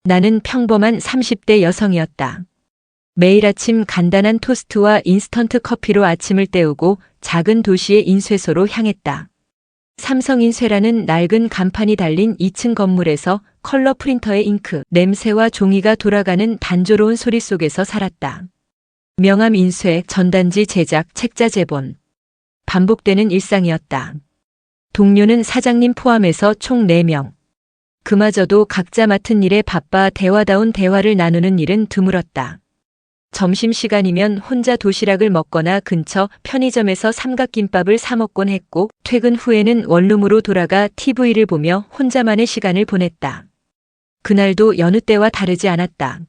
나는 평범한 30대 여성이었다. 매일 아침 간단한 토스트와 인스턴트 커피로 아침을 때우고 작은 도시의 인쇄소로 향했다. 삼성인쇄라는 낡은 간판이 달린 2층 건물에서 컬러 프린터의 잉크, 냄새와 종이가 돌아가는 단조로운 소리 속에서 살았다. 명함 인쇄, 전단지 제작, 책자 제본. 반복되는 일상이었다. 동료는 사장님 포함해서 총 4명. 그마저도 각자 맡은 일에 바빠 대화다운 대화를 나누는 일은 드물었다. 점심시간이면 혼자 도시락을 먹거나 근처 편의점에서 삼각김밥을 사 먹곤 했고 퇴근 후에는 원룸으로 돌아가 TV를 보며 혼자만의 시간을 보냈다. 그날도 여느 때와 다르지 않았다.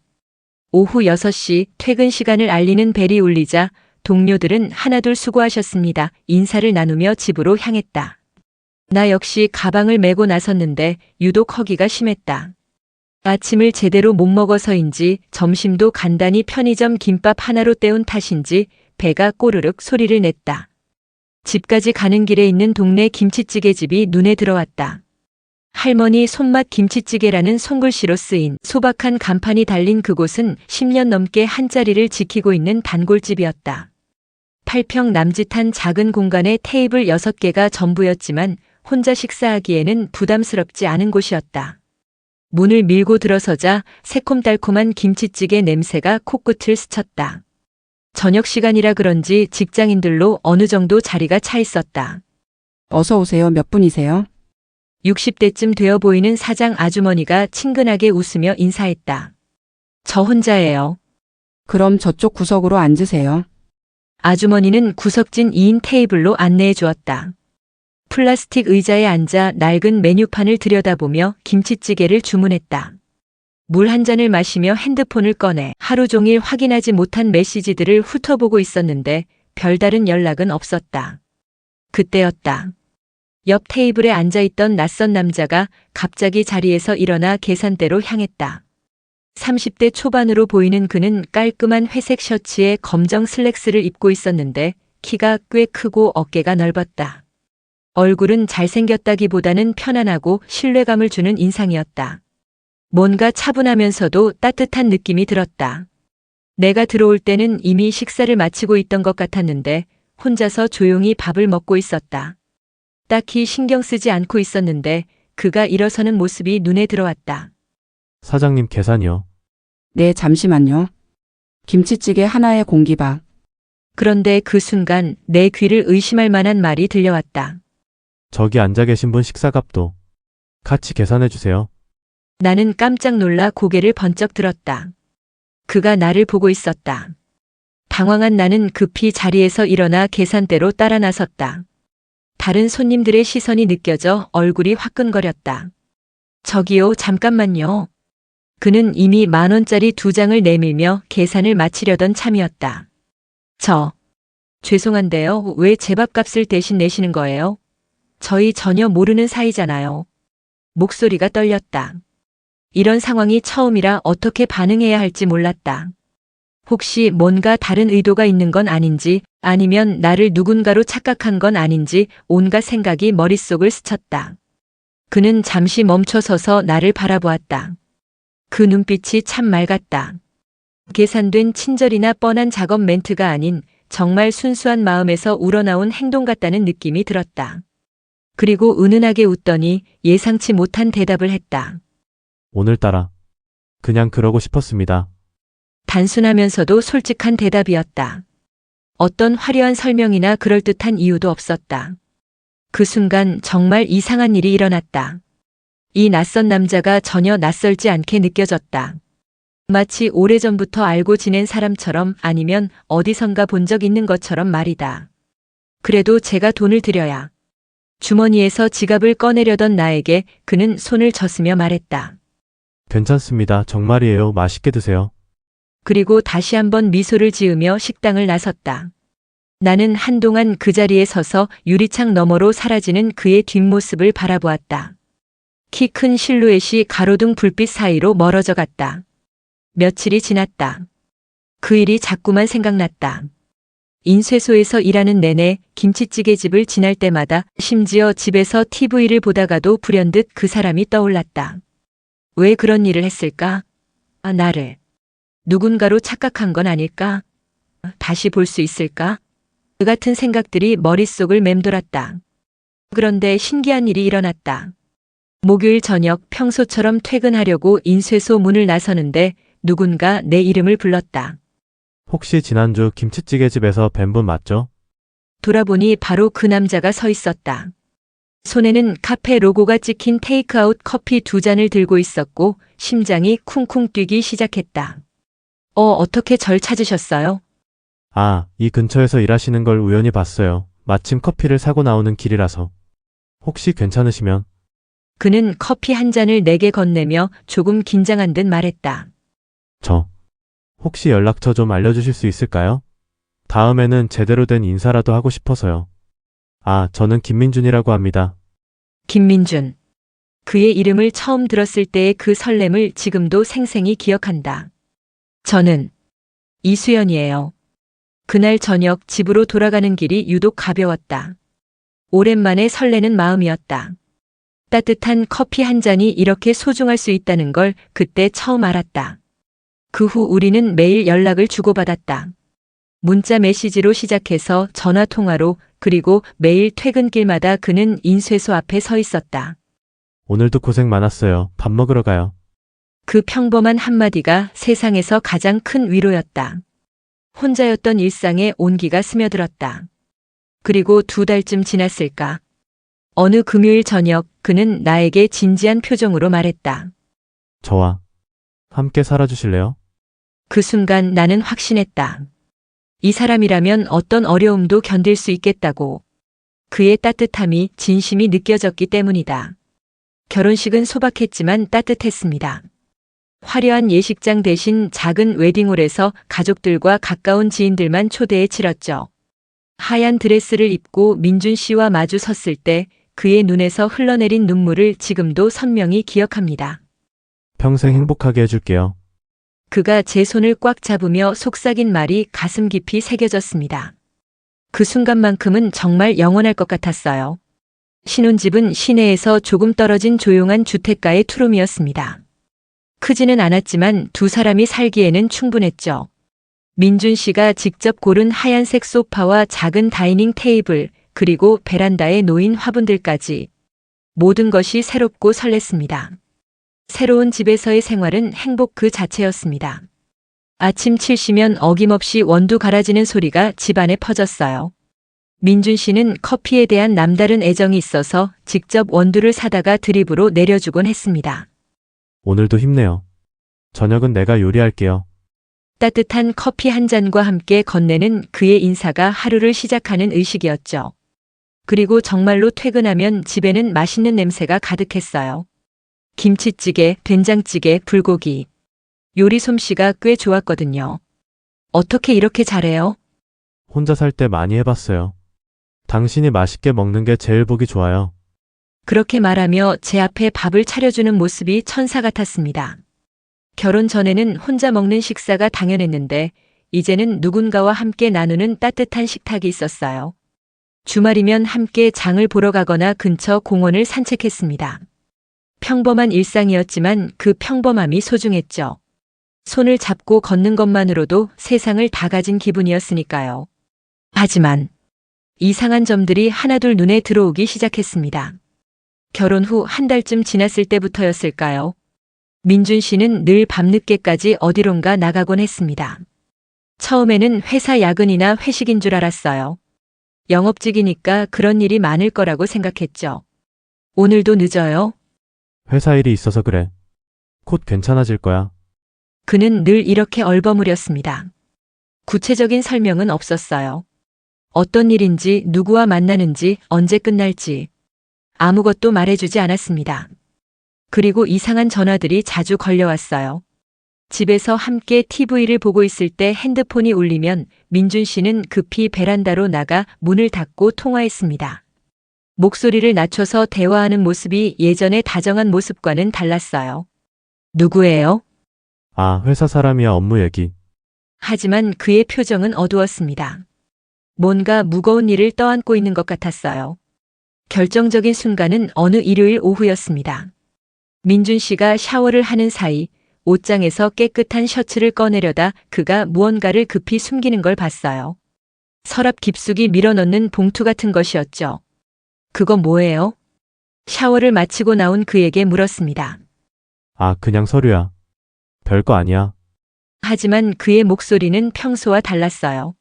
오후 6시 퇴근 시간을 알리는 벨이 울리자 동료들은 하나둘 수고하셨습니다. 인사를 나누며 집으로 향했다. 나 역시 가방을 메고 나섰는데 유독 허기가 심했다. 아침을 제대로 못 먹어서인지 점심도 간단히 편의점 김밥 하나로 때운 탓인지 배가 꼬르륵 소리를 냈다. 집까지 가는 길에 있는 동네 김치찌개 집이 눈에 들어왔다. 할머니 손맛 김치찌개라는 손글씨로 쓰인 소박한 간판이 달린 그곳은 10년 넘게 한자리를 지키고 있는 단골집이었다. 8평 남짓한 작은 공간에 테이블 6개가 전부였지만 혼자 식사하기에는 부담스럽지 않은 곳이었다. 문을 밀고 들어서자 새콤달콤한 김치찌개 냄새가 코끝을 스쳤다. 저녁 시간이라 그런지 직장인들로 어느 정도 자리가 차 있었다. 어서 오세요. 몇 분이세요? 60대쯤 되어 보이는 사장 아주머니가 친근하게 웃으며 인사했다. 저 혼자예요. 그럼 저쪽 구석으로 앉으세요. 아주머니는 구석진 2인 테이블로 안내해 주었다. 플라스틱 의자에 앉아 낡은 메뉴판을 들여다보며 김치찌개를 주문했다. 물 한 잔을 마시며 핸드폰을 꺼내 하루 종일 확인하지 못한 메시지들을 훑어보고 있었는데 별다른 연락은 없었다. 그때였다. 옆 테이블에 앉아있던 낯선 남자가 갑자기 자리에서 일어나 계산대로 향했다. 30대 초반으로 보이는 그는 깔끔한 회색 셔츠에 검정 슬랙스를 입고 있었는데 키가 꽤 크고 어깨가 넓었다. 얼굴은 잘생겼다기보다는 편안하고 신뢰감을 주는 인상이었다. 뭔가 차분하면서도 따뜻한 느낌이 들었다. 내가 들어올 때는 이미 식사를 마치고 있던 것 같았는데 혼자서 조용히 밥을 먹고 있었다. 딱히 신경 쓰지 않고 있었는데 그가 일어서는 모습이 눈에 들어왔다. 사장님 계산이요. 네, 잠시만요. 김치찌개 하나에 공기밥. 그런데 그 순간 내 귀를 의심할 만한 말이 들려왔다. 저기 앉아 계신 분 식사값도 같이 계산해 주세요. 나는 깜짝 놀라 고개를 번쩍 들었다. 그가 나를 보고 있었다. 당황한 나는 급히 자리에서 일어나 계산대로 따라 나섰다. 다른 손님들의 시선이 느껴져 얼굴이 화끈거렸다. 저기요, 잠깐만요. 그는 이미 10,000원짜리 2장을 내밀며 계산을 마치려던 참이었다. 죄송한데요. 왜 제 밥값을 대신 내시는 거예요? 저희 전혀 모르는 사이잖아요. 목소리가 떨렸다. 이런 상황이 처음이라 어떻게 반응해야 할지 몰랐다. 혹시 뭔가 다른 의도가 있는 건 아닌지 아니면 나를 누군가로 착각한 건 아닌지 온갖 생각이 머릿속을 스쳤다. 그는 잠시 멈춰서서 나를 바라보았다. 그 눈빛이 참 맑았다. 계산된 친절이나 뻔한 작업 멘트가 아닌 정말 순수한 마음에서 우러나온 행동 같다는 느낌이 들었다. 그리고 은은하게 웃더니 예상치 못한 대답을 했다. 오늘따라 그냥 그러고 싶었습니다. 단순하면서도 솔직한 대답이었다. 어떤 화려한 설명이나 그럴듯한 이유도 없었다. 그 순간 정말 이상한 일이 일어났다. 이 낯선 남자가 전혀 낯설지 않게 느껴졌다. 마치 오래전부터 알고 지낸 사람처럼 아니면 어디선가 본 적 있는 것처럼 말이다. 그래도 제가 돈을 드려야. 주머니에서 지갑을 꺼내려던 나에게 그는 손을 젓으며 말했다. 괜찮습니다. 정말이에요. 맛있게 드세요. 그리고 다시 한번 미소를 지으며 식당을 나섰다. 나는 한동안 그 자리에 서서 유리창 너머로 사라지는 그의 뒷모습을 바라보았다. 키 큰 실루엣이 가로등 불빛 사이로 멀어져 갔다. 며칠이 지났다. 그 일이 자꾸만 생각났다. 인쇄소에서 일하는 내내 김치찌개 집을 지날 때마다 심지어 집에서 TV를 보다가도 불현듯 그 사람이 떠올랐다. 왜 그런 일을 했을까? 나를 누군가로 착각한 건 아닐까? 다시 볼 수 있을까? 그 같은 생각들이 머릿속을 맴돌았다. 그런데 신기한 일이 일어났다. 목요일 저녁 평소처럼 퇴근하려고 인쇄소 문을 나서는데 누군가 내 이름을 불렀다. 혹시 지난주 김치찌개 집에서 뵌 분 맞죠? 돌아보니 바로 그 남자가 서 있었다. 손에는 카페 로고가 찍힌 테이크아웃 커피 2잔을 들고 있었고 심장이 쿵쿵 뛰기 시작했다. 어떻게 절 찾으셨어요? 아, 이 근처에서 일하시는 걸 우연히 봤어요. 마침 커피를 사고 나오는 길이라서. 혹시 괜찮으시면 그는 커피 한 잔을 내게 건네며 조금 긴장한 듯 말했다. 저 혹시 연락처 좀 알려주실 수 있을까요? 다음에는 제대로 된 인사라도 하고 싶어서요. 아, 저는 김민준이라고 합니다. 김민준. 그의 이름을 처음 들었을 때의 그 설렘을 지금도 생생히 기억한다. 저는 이수연이에요. 그날 저녁 집으로 돌아가는 길이 유독 가벼웠다. 오랜만에 설레는 마음이었다. 따뜻한 커피 한 잔이 이렇게 소중할 수 있다는 걸 그때 처음 알았다. 그 후 우리는 매일 연락을 주고받았다. 문자 메시지로 시작해서 전화 통화로 그리고 매일 퇴근길마다 그는 인쇄소 앞에 서 있었다. 오늘도 고생 많았어요. 밥 먹으러 가요. 그 평범한 한마디가 세상에서 가장 큰 위로였다. 혼자였던 일상에 온기가 스며들었다. 그리고 2달쯤 지났을까. 어느 금요일 저녁 그는 나에게 진지한 표정으로 말했다. 저와 함께 살아주실래요? 그 순간 나는 확신했다. 이 사람이라면 어떤 어려움도 견딜 수 있겠다고. 그의 따뜻함이 진심이 느껴졌기 때문이다. 결혼식은 소박했지만 따뜻했습니다. 화려한 예식장 대신 작은 웨딩홀에서 가족들과 가까운 지인들만 초대해 치렀죠. 하얀 드레스를 입고 민준 씨와 마주 섰을 때 그의 눈에서 흘러내린 눈물을 지금도 선명히 기억합니다. 평생 행복하게 해줄게요. 그가 제 손을 꽉 잡으며 속삭인 말이 가슴 깊이 새겨졌습니다. 그 순간만큼은 정말 영원할 것 같았어요. 신혼집은 시내에서 조금 떨어진 조용한 주택가의 투룸이었습니다. 크지는 않았지만 2사람이 살기에는 충분했죠. 민준 씨가 직접 고른 하얀색 소파와 작은 다이닝 테이블, 그리고 베란다에 놓인 화분들까지. 모든 것이 새롭고 설렜습니다. 새로운 집에서의 생활은 행복 그 자체였습니다. 아침 7시면 어김없이 원두 갈아지는 소리가 집안에 퍼졌어요. 민준 씨는 커피에 대한 남다른 애정이 있어서 직접 원두를 사다가 드립으로 내려주곤 했습니다. 오늘도 힘내요. 저녁은 내가 요리할게요. 따뜻한 커피 한 잔과 함께 건네는 그의 인사가 하루를 시작하는 의식이었죠. 그리고 정말로 퇴근하면 집에는 맛있는 냄새가 가득했어요. 김치찌개, 된장찌개, 불고기. 요리 솜씨가 꽤 좋았거든요. 어떻게 이렇게 잘해요? 혼자 살 때 많이 해봤어요. 당신이 맛있게 먹는 게 제일 보기 좋아요. 그렇게 말하며 제 앞에 밥을 차려주는 모습이 천사 같았습니다. 결혼 전에는 혼자 먹는 식사가 당연했는데 이제는 누군가와 함께 나누는 따뜻한 식탁이 있었어요. 주말이면 함께 장을 보러 가거나 근처 공원을 산책했습니다. 평범한 일상이었지만 그 평범함이 소중했죠. 손을 잡고 걷는 것만으로도 세상을 다 가진 기분이었으니까요. 하지만 이상한 점들이 하나둘 눈에 들어오기 시작했습니다. 결혼 후 1달쯤 지났을 때부터였을까요? 민준 씨는 늘 밤늦게까지 어디론가 나가곤 했습니다. 처음에는 회사 야근이나 회식인 줄 알았어요. 영업직이니까 그런 일이 많을 거라고 생각했죠. 오늘도 늦어요? 회사 일이 있어서 그래. 곧 괜찮아질 거야. 그는 늘 이렇게 얼버무렸습니다. 구체적인 설명은 없었어요. 어떤 일인지, 누구와 만나는지, 언제 끝날지 아무것도 말해주지 않았습니다. 그리고 이상한 전화들이 자주 걸려왔어요. 집에서 함께 TV를 보고 있을 때 핸드폰이 울리면 민준 씨는 급히 베란다로 나가 문을 닫고 통화했습니다. 목소리를 낮춰서 대화하는 모습이 예전의 다정한 모습과는 달랐어요. 누구예요? 아, 회사 사람이야. 업무 얘기. 하지만 그의 표정은 어두웠습니다. 뭔가 무거운 일을 떠안고 있는 것 같았어요. 결정적인 순간은 어느 일요일 오후였습니다. 민준 씨가 샤워를 하는 사이 옷장에서 깨끗한 셔츠를 꺼내려다 그가 무언가를 급히 숨기는 걸 봤어요. 서랍 깊숙이 밀어넣는 봉투 같은 것이었죠. 그거 뭐예요? 샤워를 마치고 나온 그에게 물었습니다. 아, 그냥 서류야. 별거 아니야. 하지만 그의 목소리는 평소와 달랐어요.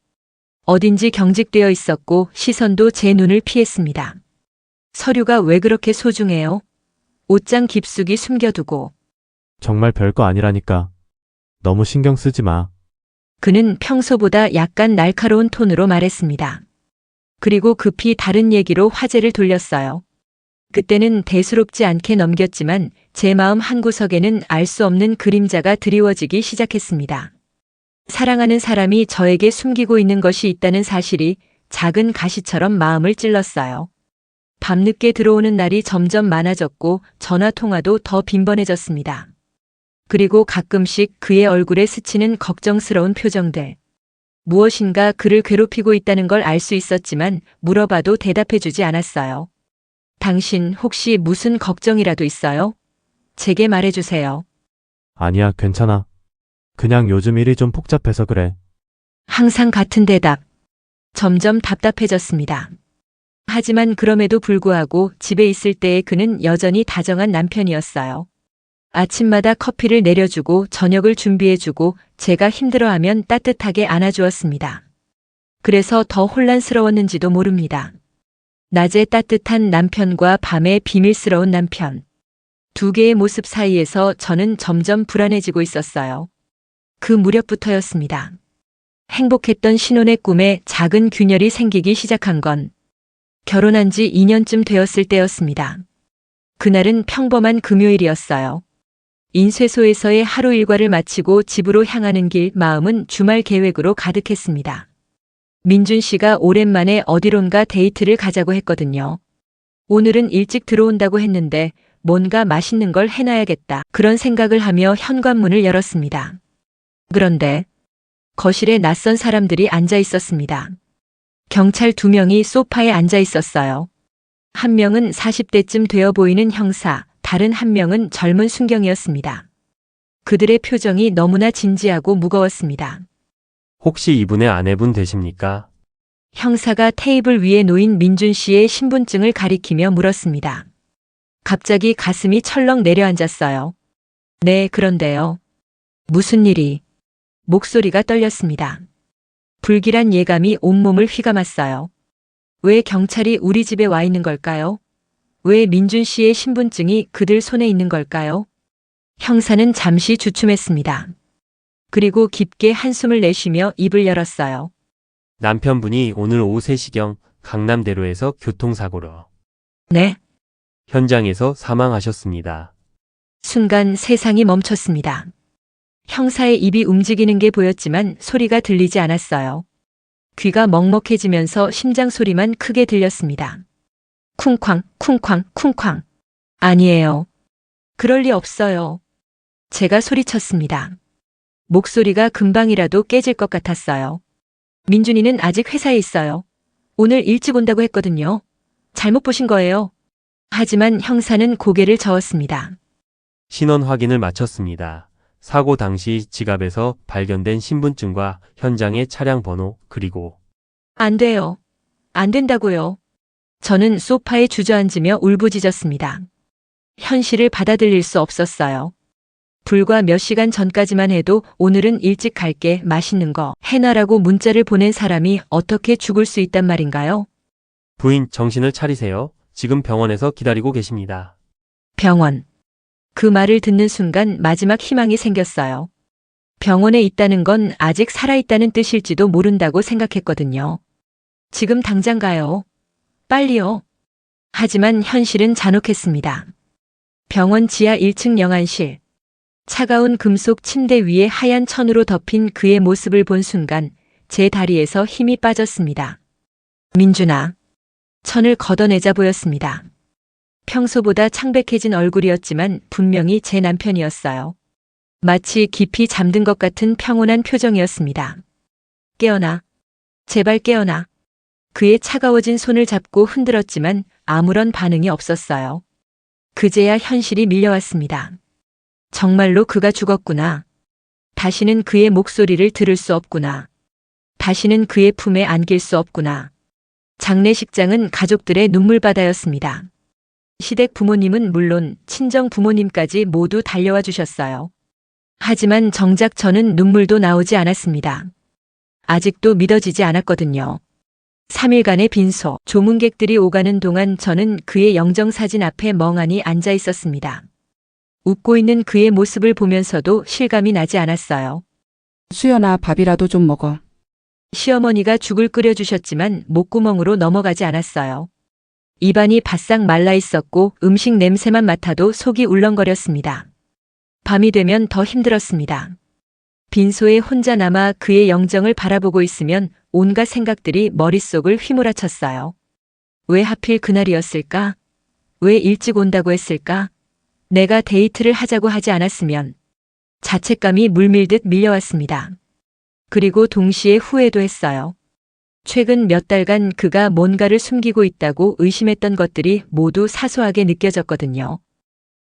어딘지 경직되어 있었고 시선도 제 눈을 피했습니다. 서류가 왜 그렇게 소중해요? 옷장 깊숙이 숨겨두고. 정말 별거 아니라니까. 너무 신경 쓰지 마. 그는 평소보다 약간 날카로운 톤으로 말했습니다. 그리고 급히 다른 얘기로 화제를 돌렸어요. 그때는 대수롭지 않게 넘겼지만 제 마음 한구석에는 알 수 없는 그림자가 드리워지기 시작했습니다. 사랑하는 사람이 저에게 숨기고 있는 것이 있다는 사실이 작은 가시처럼 마음을 찔렀어요. 밤늦게 들어오는 날이 점점 많아졌고 전화 통화도 더 빈번해졌습니다. 그리고 가끔씩 그의 얼굴에 스치는 걱정스러운 표정들. 무엇인가 그를 괴롭히고 있다는 걸 알 수 있었지만 물어봐도 대답해주지 않았어요. 당신 혹시 무슨 걱정이라도 있어요? 제게 말해주세요. 아니야, 괜찮아. 그냥 요즘 일이 좀 복잡해서 그래. 항상 같은 대답. 점점 답답해졌습니다. 하지만 그럼에도 불구하고 집에 있을 때의 그는 여전히 다정한 남편이었어요. 아침마다 커피를 내려주고 저녁을 준비해주고 제가 힘들어하면 따뜻하게 안아주었습니다. 그래서 더 혼란스러웠는지도 모릅니다. 낮에 따뜻한 남편과 밤에 비밀스러운 남편. 두 개의 모습 사이에서 저는 점점 불안해지고 있었어요. 그 무렵부터였습니다. 행복했던 신혼의 꿈에 작은 균열이 생기기 시작한 건 결혼한 지 2년쯤 되었을 때였습니다. 그날은 평범한 금요일이었어요. 인쇄소에서의 하루 일과를 마치고 집으로 향하는 길 마음은 주말 계획으로 가득했습니다. 민준 씨가 오랜만에 어디론가 데이트를 가자고 했거든요. 오늘은 일찍 들어온다고 했는데 뭔가 맛있는 걸 해놔야겠다. 그런 생각을 하며 현관문을 열었습니다. 그런데 거실에 낯선 사람들이 앉아 있었습니다. 경찰 2명이 소파에 앉아 있었어요. 한 명은 40대쯤 되어 보이는 형사, 다른 한 명은 젊은 순경이었습니다. 그들의 표정이 너무나 진지하고 무거웠습니다. 혹시 이분의 아내분 되십니까? 형사가 테이블 위에 놓인 민준 씨의 신분증을 가리키며 물었습니다. 갑자기 가슴이 철렁 내려앉았어요. 네, 그런데요. 무슨 일이? 목소리가 떨렸습니다. 불길한 예감이 온몸을 휘감았어요. 왜 경찰이 우리 집에 와 있는 걸까요? 왜 민준 씨의 신분증이 그들 손에 있는 걸까요? 형사는 잠시 주춤했습니다. 그리고 깊게 한숨을 내쉬며 입을 열었어요. 남편분이 오늘 오후 3시경 강남대로에서 교통사고로 네. 현장에서 사망하셨습니다. 순간 세상이 멈췄습니다. 형사의 입이 움직이는 게 보였지만 소리가 들리지 않았어요. 귀가 먹먹해지면서 심장 소리만 크게 들렸습니다. 쿵쾅, 쿵쾅, 쿵쾅. 아니에요. 그럴 리 없어요. 제가 소리쳤습니다. 목소리가 금방이라도 깨질 것 같았어요. 민준이는 아직 회사에 있어요. 오늘 일찍 온다고 했거든요. 잘못 보신 거예요. 하지만 형사는 고개를 저었습니다. 신원 확인을 마쳤습니다. 사고 당시 지갑에서 발견된 신분증과 현장의 차량 번호 그리고 안 돼요. 안 된다고요. 저는 소파에 주저앉으며 울부짖었습니다. 현실을 받아들일 수 없었어요. 불과 몇 시간 전까지만 해도 오늘은 일찍 갈게 맛있는 거 해놔라고 문자를 보낸 사람이 어떻게 죽을 수 있단 말인가요? 부인 정신을 차리세요. 지금 병원에서 기다리고 계십니다. 병원. 그 말을 듣는 순간 마지막 희망이 생겼어요. 병원에 있다는 건 아직 살아있다는 뜻일지도 모른다고 생각했거든요. 지금 당장 가요. 빨리요. 하지만 현실은 잔혹했습니다. 병원 지하 1층 영안실. 차가운 금속 침대 위에 하얀 천으로 덮인 그의 모습을 본 순간 제 다리에서 힘이 빠졌습니다. 민준아. 천을 걷어내자 보였습니다. 평소보다 창백해진 얼굴이었지만 분명히 제 남편이었어요. 마치 깊이 잠든 것 같은 평온한 표정이었습니다. 깨어나. 제발 깨어나. 그의 차가워진 손을 잡고 흔들었지만 아무런 반응이 없었어요. 그제야 현실이 밀려왔습니다. 정말로 그가 죽었구나. 다시는 그의 목소리를 들을 수 없구나. 다시는 그의 품에 안길 수 없구나. 장례식장은 가족들의 눈물바다였습니다. 시댁 부모님은 물론 친정 부모님까지 모두 달려와 주셨어요. 하지만 정작 저는 눈물도 나오지 않았습니다. 아직도 믿어지지 않았거든요. 3일간의 빈소, 조문객들이 오가는 동안 저는 그의 영정사진 앞에 멍하니 앉아 있었습니다. 웃고 있는 그의 모습을 보면서도 실감이 나지 않았어요. 수연아, 밥이라도 좀 먹어. 시어머니가 죽을 끓여주셨지만 목구멍으로 넘어가지 않았어요. 입안이 바싹 말라 있었고 음식 냄새만 맡아도 속이 울렁거렸습니다. 밤이 되면 더 힘들었습니다. 빈소에 혼자 남아 그의 영정을 바라보고 있으면 온갖 생각들이 머릿속을 휘몰아쳤어요. 왜 하필 그날이었을까? 왜 일찍 온다고 했을까? 내가 데이트를 하자고 하지 않았으면. 자책감이 물밀듯 밀려왔습니다. 그리고 동시에 후회도 했어요. 최근 몇 달간 그가 뭔가를 숨기고 있다고 의심했던 것들이 모두 사소하게 느껴졌거든요.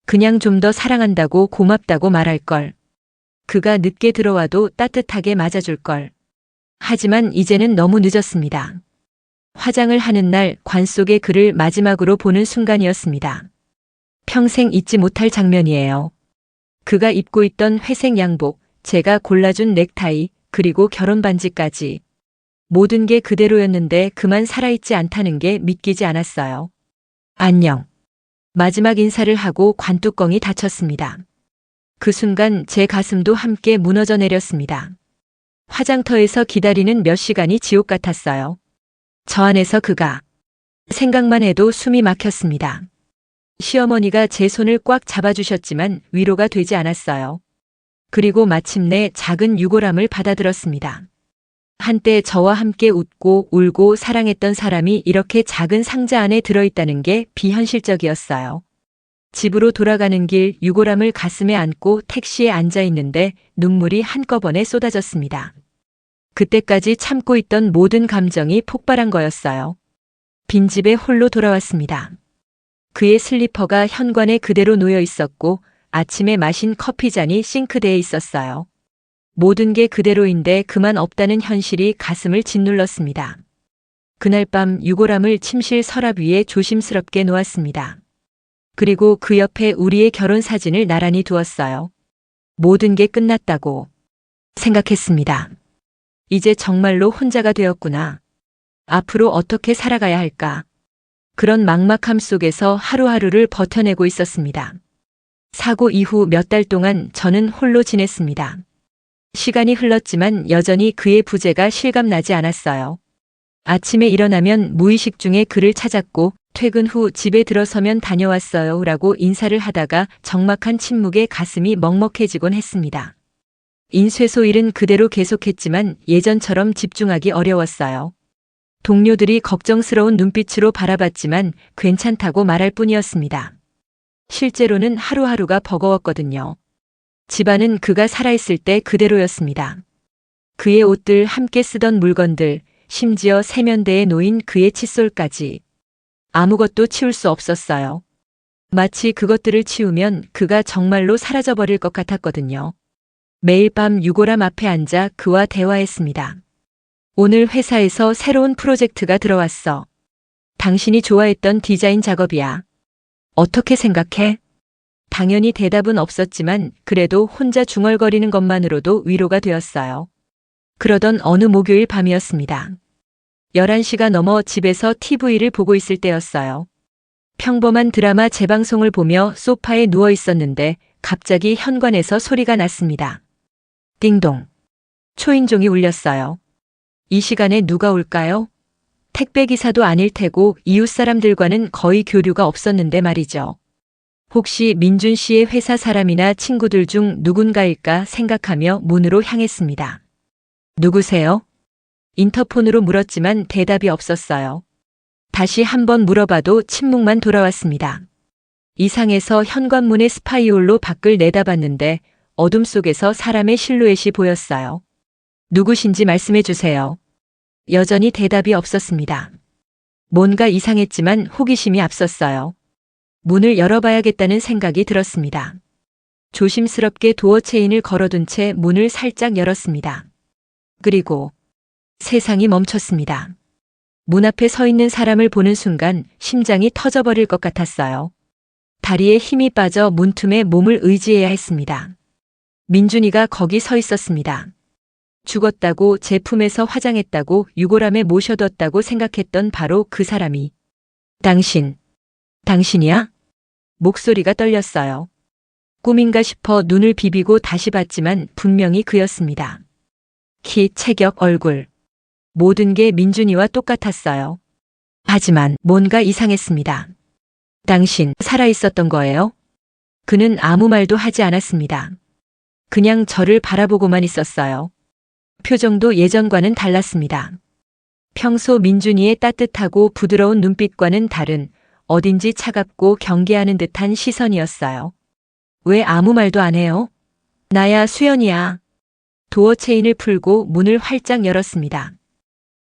그냥 좀 더 사랑한다고 고맙다고 말할 걸. 그가 늦게 들어와도 따뜻하게 맞아줄 걸. 하지만 이제는 너무 늦었습니다. 화장을 하는 날 관 속에 그를 마지막으로 보는 순간이었습니다. 평생 잊지 못할 장면이에요. 그가 입고 있던 회색 양복, 제가 골라준 넥타이, 그리고 결혼 반지까지. 모든 게 그대로였는데 그만 살아있지 않다는 게 믿기지 않았어요. 안녕. 마지막 인사를 하고 관뚜껑이 닫혔습니다. 그 순간 제 가슴도 함께 무너져 내렸습니다. 화장터에서 기다리는 몇 시간이 지옥 같았어요. 저 안에서 그가. 생각만 해도 숨이 막혔습니다. 시어머니가 제 손을 꽉 잡아주셨지만 위로가 되지 않았어요. 그리고 마침내 작은 유골함을 받아들었습니다. 한때 저와 함께 웃고 울고 사랑했던 사람이 이렇게 작은 상자 안에 들어있다는 게 비현실적이었어요. 집으로 돌아가는 길 유골함을 가슴에 안고 택시에 앉아 있는데 눈물이 한꺼번에 쏟아졌습니다. 그때까지 참고 있던 모든 감정이 폭발한 거였어요. 빈집에 홀로 돌아왔습니다. 그의 슬리퍼가 현관에 그대로 놓여 있었고 아침에 마신 커피잔이 싱크대에 있었어요. 모든 게 그대로인데 그만 없다는 현실이 가슴을 짓눌렀습니다. 그날 밤 유골함을 침실 서랍 위에 조심스럽게 놓았습니다. 그리고 그 옆에 우리의 결혼 사진을 나란히 두었어요. 모든 게 끝났다고 생각했습니다. 이제 정말로 혼자가 되었구나. 앞으로 어떻게 살아가야 할까? 그런 막막함 속에서 하루하루를 버텨내고 있었습니다. 사고 이후 몇 달 동안 저는 홀로 지냈습니다. 시간이 흘렀지만 여전히 그의 부재가 실감나지 않았어요. 아침에 일어나면 무의식 중에 그를 찾았고 퇴근 후 집에 들어서면 다녀왔어요 라고 인사를 하다가 적막한 침묵에 가슴이 먹먹해지곤 했습니다. 인쇄소 일은 그대로 계속했지만 예전처럼 집중하기 어려웠어요. 동료들이 걱정스러운 눈빛으로 바라봤지만 괜찮다고 말할 뿐이었습니다. 실제로는 하루하루가 버거웠거든요. 집안은 그가 살아있을 때 그대로였습니다. 그의 옷들, 함께 쓰던 물건들, 심지어 세면대에 놓인 그의 칫솔까지. 아무것도 치울 수 없었어요. 마치 그것들을 치우면 그가 정말로 사라져버릴 것 같았거든요. 매일 밤 유골함 앞에 앉아 그와 대화했습니다. 오늘 회사에서 새로운 프로젝트가 들어왔어. 당신이 좋아했던 디자인 작업이야. 어떻게 생각해? 당연히 대답은 없었지만 그래도 혼자 중얼거리는 것만으로도 위로가 되었어요. 그러던 어느 목요일 밤이었습니다. 11시가 넘어 집에서 TV를 보고 있을 때였어요. 평범한 드라마 재방송을 보며 소파에 누워 있었는데 갑자기 현관에서 소리가 났습니다. 띵동. 초인종이 울렸어요. 이 시간에 누가 올까요? 택배기사도 아닐 테고 이웃 사람들과는 거의 교류가 없었는데 말이죠. 혹시 민준 씨의 회사 사람이나 친구들 중 누군가일까 생각하며 문으로 향했습니다. 누구세요? 인터폰으로 물었지만 대답이 없었어요. 다시 한번 물어봐도 침묵만 돌아왔습니다. 이상해서 현관문의 스파이홀로 밖을 내다봤는데 어둠 속에서 사람의 실루엣이 보였어요. 누구신지 말씀해 주세요. 여전히 대답이 없었습니다. 뭔가 이상했지만 호기심이 앞섰어요. 문을 열어봐야겠다는 생각이 들었습니다. 조심스럽게 도어 체인을 걸어둔 채 문을 살짝 열었습니다. 그리고 세상이 멈췄습니다. 문 앞에 서 있는 사람을 보는 순간 심장이 터져버릴 것 같았어요. 다리에 힘이 빠져 문틈에 몸을 의지해야 했습니다. 민준이가 거기 서 있었습니다. 죽었다고 제 품에서 화장했다고 유골함에 모셔뒀다고 생각했던 바로 그 사람이. 당신이야? 목소리가 떨렸어요. 꿈인가 싶어 눈을 비비고 다시 봤지만 분명히 그였습니다. 키, 체격, 얼굴. 모든 게 민준이와 똑같았어요. 하지만 뭔가 이상했습니다. 당신 살아있었던 거예요? 그는 아무 말도 하지 않았습니다. 그냥 저를 바라보고만 있었어요. 표정도 예전과는 달랐습니다. 평소 민준이의 따뜻하고 부드러운 눈빛과는 다른 어딘지 차갑고 경계하는 듯한 시선이었어요. 왜 아무 말도 안 해요? 나야 수연이야. 도어 체인을 풀고 문을 활짝 열었습니다.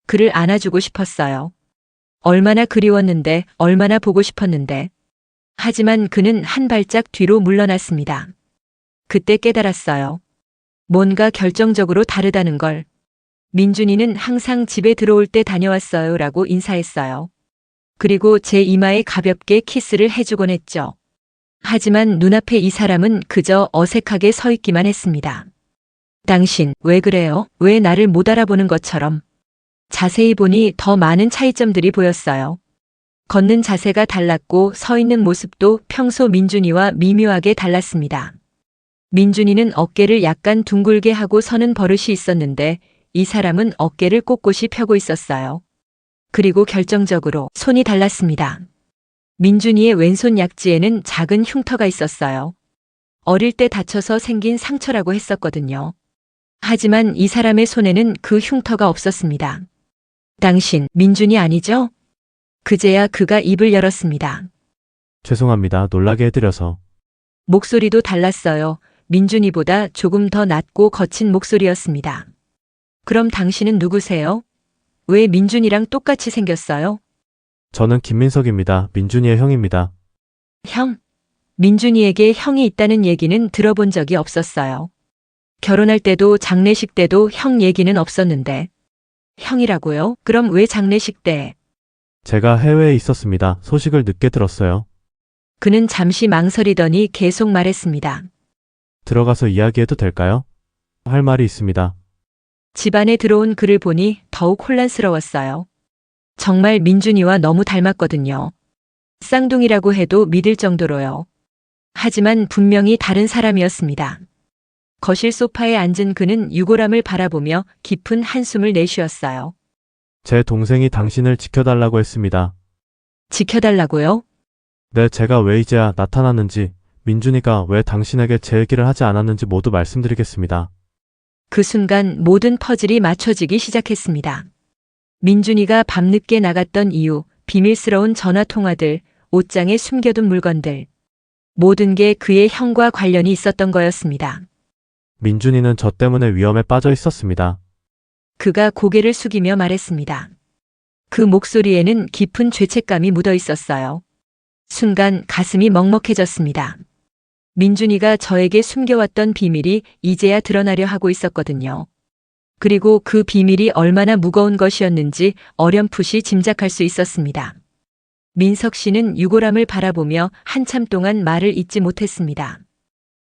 그를 안아주고 싶었어요. 얼마나 그리웠는데, 얼마나 보고 싶었는데. 하지만 그는 한 발짝 뒤로 물러났습니다. 그때 깨달았어요. 뭔가 결정적으로 다르다는 걸. 민준이는 항상 집에 들어올 때 다녀왔어요 라고 인사했어요. 그리고 제 이마에 가볍게 키스를 해주곤 했죠. 하지만 눈앞에 이 사람은 그저 어색하게 서 있기만 했습니다. 당신, 왜 그래요? 왜 나를 못 알아보는 것처럼? 자세히 보니 더 많은 차이점들이 보였어요. 걷는 자세가 달랐고 서 있는 모습도 평소 민준이와 미묘하게 달랐습니다. 민준이는 어깨를 약간 둥글게 하고 서는 버릇이 있었는데 이 사람은 어깨를 꼿꼿이 펴고 있었어요. 그리고 결정적으로 손이 달랐습니다. 민준이의 왼손 약지에는 작은 흉터가 있었어요. 어릴 때 다쳐서 생긴 상처라고 했었거든요. 하지만 이 사람의 손에는 그 흉터가 없었습니다. 당신, 민준이 아니죠? 그제야 그가 입을 열었습니다. 죄송합니다. 놀라게 해드려서. 목소리도 달랐어요. 민준이보다 조금 더 낮고 거친 목소리였습니다. 그럼 당신은 누구세요? 왜 민준이랑 똑같이 생겼어요? 저는 김민석입니다. 민준이의 형입니다. 형? 민준이에게 형이 있다는 얘기는 들어본 적이 없었어요. 결혼할 때도 장례식 때도 형 얘기는 없었는데. 형이라고요? 그럼 왜 장례식 때? 제가 해외에 있었습니다. 소식을 늦게 들었어요. 그는 잠시 망설이더니 계속 말했습니다. 들어가서 이야기해도 될까요? 할 말이 있습니다. 집 안에 들어온 그를 보니 더욱 혼란스러웠어요. 정말 민준이와 너무 닮았거든요. 쌍둥이라고 해도 믿을 정도로요. 하지만 분명히 다른 사람이었습니다. 거실 소파에 앉은 그는 유골함을 바라보며 깊은 한숨을 내쉬었어요. 제 동생이 당신을 지켜달라고 했습니다. 지켜달라고요? 네, 제가 왜 이제야 나타났는지, 민준이가 왜 당신에게 제 얘기를 하지 않았는지 모두 말씀드리겠습니다. 그 순간 모든 퍼즐이 맞춰지기 시작했습니다. 민준이가 밤늦게 나갔던 이유, 비밀스러운 전화통화들, 옷장에 숨겨둔 물건들. 모든 게 그의 형과 관련이 있었던 거였습니다. 민준이는 저 때문에 위험에 빠져 있었습니다. 그가 고개를 숙이며 말했습니다. 그 목소리에는 깊은 죄책감이 묻어 있었어요. 순간 가슴이 먹먹해졌습니다. 민준이가 저에게 숨겨왔던 비밀이 이제야 드러나려 하고 있었거든요. 그리고 그 비밀이 얼마나 무거운 것이었는지 어렴풋이 짐작할 수 있었습니다. 민석 씨는 유골함을 바라보며 한참 동안 말을 잇지 못했습니다.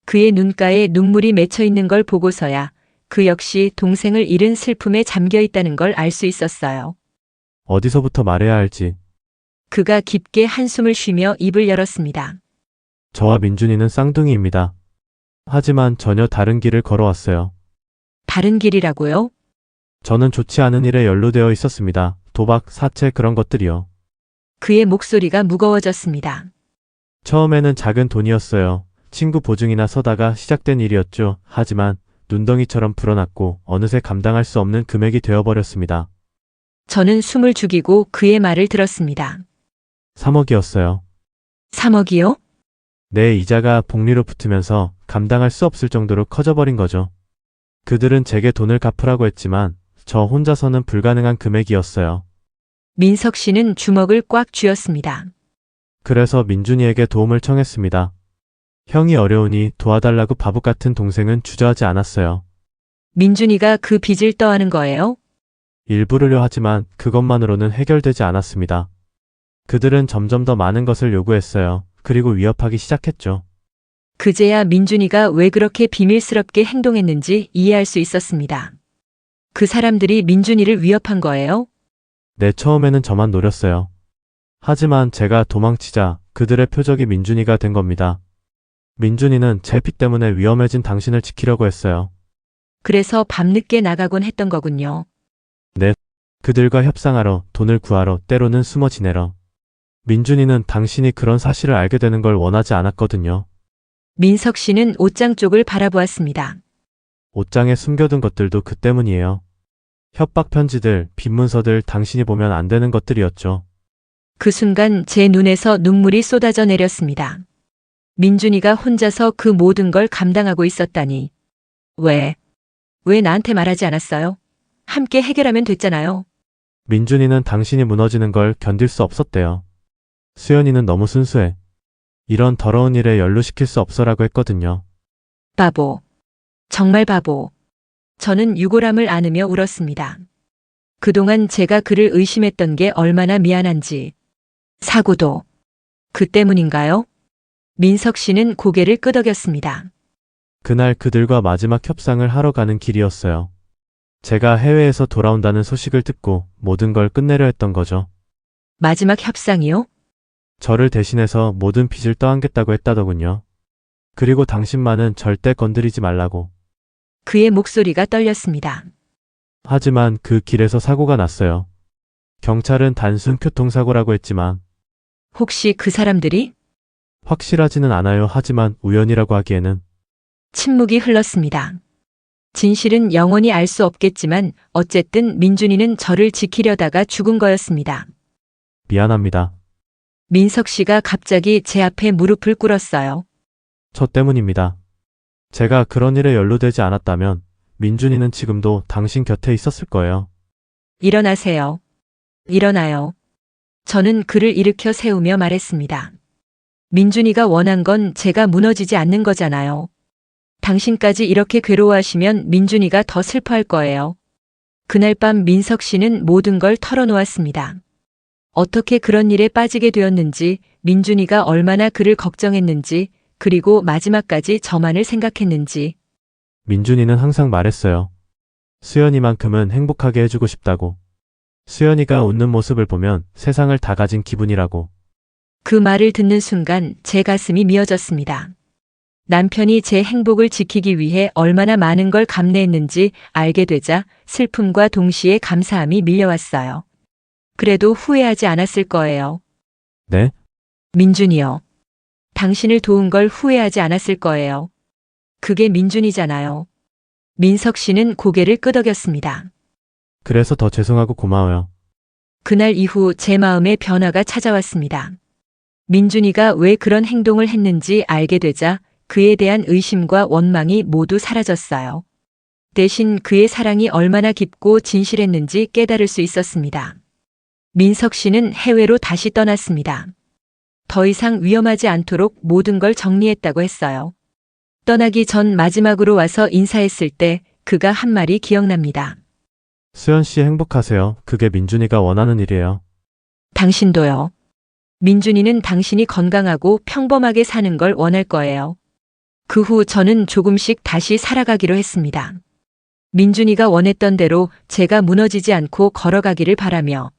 그의 눈가에 눈물이 맺혀 있는 걸 보고서야 그 역시 동생을 잃은 슬픔에 잠겨 있다는 걸 알 수 있었어요. 어디서부터 말해야 할지. 그가 깊게 한숨을 쉬며 입을 열었습니다. 저와 민준이는 쌍둥이입니다. 하지만 전혀 다른 길을 걸어왔어요. 다른 길이라고요? 저는 좋지 않은 일에 연루되어 있었습니다. 도박, 사채 그런 것들이요. 그의 목소리가 무거워졌습니다. 처음에는 작은 돈이었어요. 친구 보증이나 서다가 시작된 일이었죠. 하지만 눈덩이처럼 불어났고 어느새 감당할 수 없는 금액이 되어버렸습니다. 저는 숨을 죽이고 그의 말을 들었습니다. 3억이었어요. 3억이요? 내 이자가 복리로 붙으면서 감당할 수 없을 정도로 커져버린 거죠. 그들은 제게 돈을 갚으라고 했지만 저 혼자서는 불가능한 금액이었어요. 민석 씨는 주먹을 꽉 쥐었습니다. 그래서 민준이에게 도움을 청했습니다. 형이 어려우니 도와달라고 바보 같은 동생은 주저하지 않았어요. 민준이가 그 빚을 떠안은 거예요? 일부르려 하지만 그것만으로는 해결되지 않았습니다. 그들은 점점 더 많은 것을 요구했어요. 그리고 위협하기 시작했죠. 그제야 민준이가 왜 그렇게 비밀스럽게 행동했는지 이해할 수 있었습니다. 그 사람들이 민준이를 위협한 거예요? 네, 처음에는 저만 노렸어요. 하지만 제가 도망치자 그들의 표적이 민준이가 된 겁니다. 민준이는 제 피 때문에 위험해진 당신을 지키려고 했어요. 그래서 밤늦게 나가곤 했던 거군요. 그들과 협상하러, 돈을 구하러, 때로는 숨어 지내러. 민준이는 당신이 그런 사실을 알게 되는 걸 원하지 않았거든요. 민석 씨는 옷장 쪽을 바라보았습니다. 옷장에 숨겨둔 것들도 그 때문이에요. 협박 편지들, 빈문서들 당신이 보면 안 되는 것들이었죠. 그 순간 제 눈에서 눈물이 쏟아져 내렸습니다. 민준이가 혼자서 그 모든 걸 감당하고 있었다니. 왜 나한테 말하지 않았어요? 함께 해결하면 됐잖아요. 민준이는 당신이 무너지는 걸 견딜 수 없었대요. 수연이는 너무 순수해. 이런 더러운 일에 연루시킬 수 없어라고 했거든요. 바보. 정말 바보. 저는 유골함을 안으며 울었습니다. 그동안 제가 그를 의심했던 게 얼마나 미안한지. 사고도 그 때문인가요? 민석 씨는 고개를 끄덕였습니다. 그날 그들과 마지막 협상을 하러 가는 길이었어요. 제가 해외에서 돌아온다는 소식을 듣고 모든 걸 끝내려 했던 거죠. 마지막 협상이요? 저를 대신해서 모든 빚을 떠안겠다고 했다더군요. 그리고 당신만은 절대 건드리지 말라고. 그의 목소리가 떨렸습니다. 하지만 그 길에서 사고가 났어요. 경찰은 단순 교통사고라고 했지만 혹시 그 사람들이? 확실하지는 않아요. 하지만 우연이라고 하기에는. 침묵이 흘렀습니다. 진실은 영원히 알 수 없겠지만 어쨌든 민준이는 저를 지키려다가 죽은 거였습니다. 미안합니다. 민석 씨가 갑자기 제 앞에 무릎을 꿇었어요. 저 때문입니다. 제가 그런 일에 연루되지 않았다면 민준이는 지금도 당신 곁에 있었을 거예요. 일어나세요. 일어나요. 저는 그를 일으켜 세우며 말했습니다. 민준이가 원한 건 제가 무너지지 않는 거잖아요. 당신까지 이렇게 괴로워하시면 민준이가 더 슬퍼할 거예요. 그날 밤 민석 씨는 모든 걸 털어놓았습니다. 어떻게 그런 일에 빠지게 되었는지, 민준이가 얼마나 그를 걱정했는지, 그리고 마지막까지 저만을 생각했는지. 민준이는 항상 말했어요. 수연이만큼은 행복하게 해주고 싶다고. 수연이가 웃는 모습을 보면 세상을 다 가진 기분이라고. 그 말을 듣는 순간 제 가슴이 미어졌습니다. 남편이 제 행복을 지키기 위해 얼마나 많은 걸 감내했는지 알게 되자 슬픔과 동시에 감사함이 밀려왔어요. 그래도 후회하지 않았을 거예요. 네? 민준이요. 당신을 도운 걸 후회하지 않았을 거예요. 그게 민준이잖아요. 민석 씨는 고개를 끄덕였습니다. 그래서 더 죄송하고 고마워요. 그날 이후 제 마음에 변화가 찾아왔습니다. 민준이가 왜 그런 행동을 했는지 알게 되자 그에 대한 의심과 원망이 모두 사라졌어요. 대신 그의 사랑이 얼마나 깊고 진실했는지 깨달을 수 있었습니다. 민석 씨는 해외로 다시 떠났습니다. 더 이상 위험하지 않도록 모든 걸 정리했다고 했어요. 떠나기 전 마지막으로 와서 인사했을 때 그가 한 말이 기억납니다. 수연 씨 행복하세요. 그게 민준이가 원하는 일이에요. 당신도요. 민준이는 당신이 건강하고 평범하게 사는 걸 원할 거예요. 그 후 저는 조금씩 다시 살아가기로 했습니다. 민준이가 원했던 대로 제가 무너지지 않고 걸어가기를 바라며.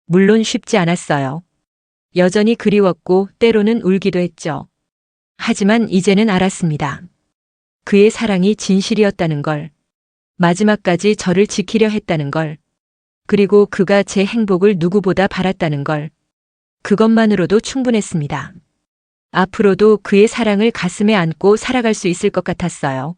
물론 쉽지 않았어요. 여전히 그리웠고 때로는 울기도 했죠. 하지만 이제는 알았습니다. 그의 사랑이 진실이었다는 걸. 마지막까지 저를 지키려 했다는 걸. 그리고 그가 제 행복을 누구보다 바랐다는 걸. 그것만으로도 충분했습니다. 앞으로도 그의 사랑을 가슴에 안고 살아갈 수 있을 것 같았어요.